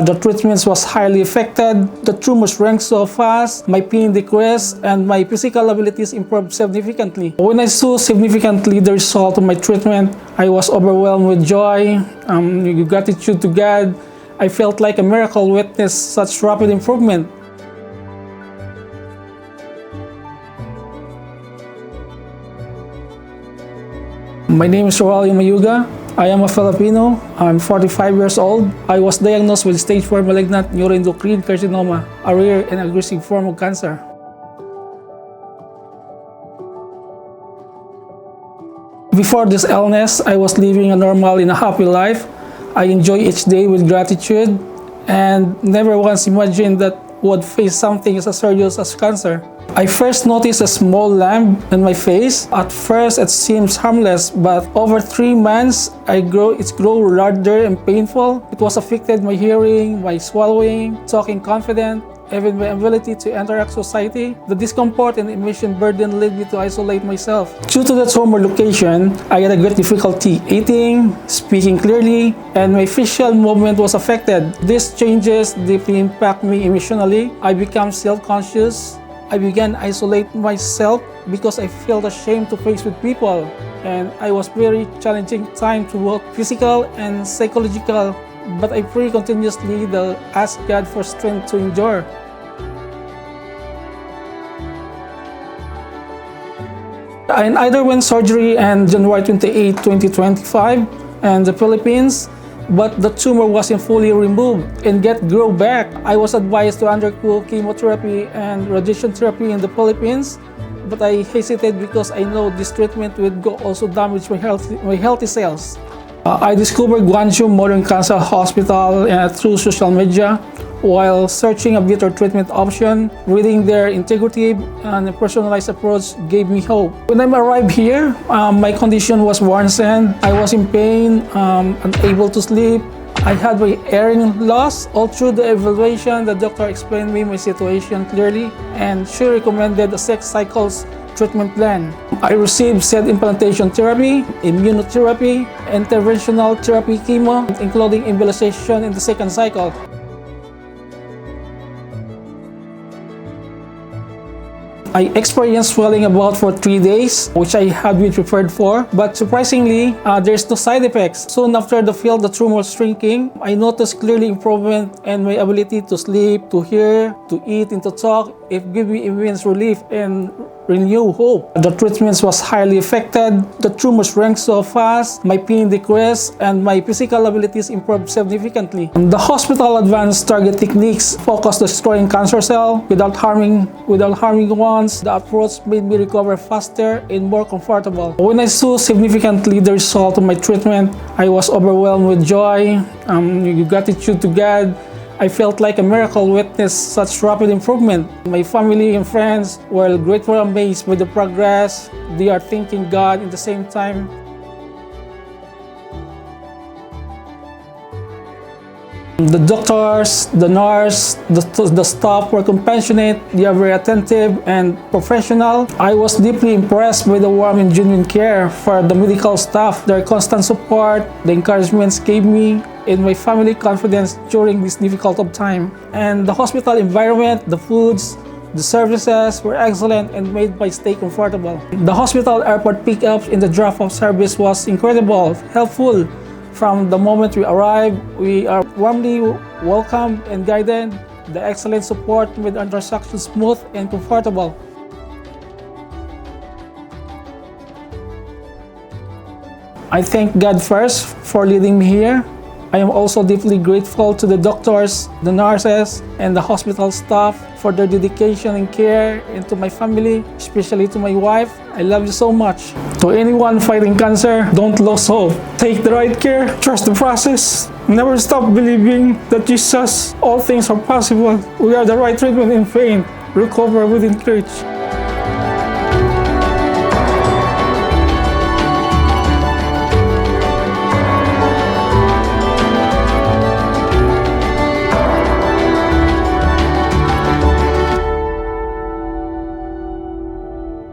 The treatment was highly effective, the tumor shrank so fast, my pain decreased, and my physical abilities improved significantly. When I saw significantly the result of my treatment, I was overwhelmed with joy, gratitude to God. I felt like a miracle witnessed such rapid improvement. My name is Rogelio Mayuga. I am a Filipino. I'm 45 years old. I was diagnosed with stage 4 malignant neuroendocrine carcinoma, a rare and aggressive form of cancer. Before this illness, I was living a normal and a happy life. I enjoy each day with gratitude and never once imagined that I would face something as serious as cancer. I first noticed a small lump in my face. At first, it seems harmless, but over 3 months, it grew larger and painful. It was affected my hearing, my swallowing, talking confident, even my ability to interact society. The discomfort and emission burden led me to isolate myself. Due to the tumor location, I had a great difficulty eating, speaking clearly, and my facial movement was affected. These changes deeply impact me emotionally. I became self-conscious. I began isolate myself because I felt ashamed to face with people, and I was very challenging time to both physical and psychological, but I pray continuously to ask God for strength to endure. I underwent surgery on January 28, 2025 in the Philippines, but the tumor wasn't fully removed and grow back. I was advised to undergo chemotherapy and radiation therapy in the Philippines, but I hesitated because I know this treatment would also damage my healthy cells. I discovered Guangzhou Modern Cancer Hospital through social media while searching a better treatment option. Reading their integrative and personalized approach gave me hope. When I arrived here, my condition was worsened. I was in pain, unable to sleep. I had my hearing loss. All through the evaluation, the doctor explained me my situation clearly, and she recommended a 6 cycles treatment plan. I received said implantation therapy, immunotherapy, interventional therapy, chemo, including embolization in the 2nd cycle. I experienced swelling about for 3 days, which I had been prepared for, but surprisingly, there's no side effects. Soon after the field, the tumor shrinking, I noticed clearly improvement in my ability to sleep, to hear, to eat, and to talk. It gave me immense relief and renewed hope. The treatment was highly effective. The tumor shrank so fast, my pain decreased, and my physical abilities improved significantly. The hospital advanced target techniques focused on destroying cancer cells without harming ones. The approach made me recover faster and more comfortable. When I saw significantly the result of my treatment, I was overwhelmed with joy, gratitude to God. I felt like a miracle witnessed such rapid improvement. My family and friends were grateful and amazed with the progress. They are thanking God at the same time. The doctors, the nurse, the staff were compassionate. They are very attentive and professional. I was deeply impressed by the warm and genuine care for the medical staff. Their constant support, the encouragements gave me and my family confidence during this difficult time. And the hospital environment, the foods, the services were excellent and made my stay comfortable. The hospital airport pickups in the drop-off service was incredible, helpful. From the moment we arrived, we are warmly welcomed and guided. The excellent support made our transaction smooth and comfortable. I thank God first for leading me here. I am also deeply grateful to the doctors, the nurses, and the hospital staff for their dedication and care, and to my family, especially to my wife. I love you so much. To anyone fighting cancer, don't lose hope. Take the right care, trust the process, never stop believing that Jesus, all things are possible. We are the right treatment in pain, recover within reach.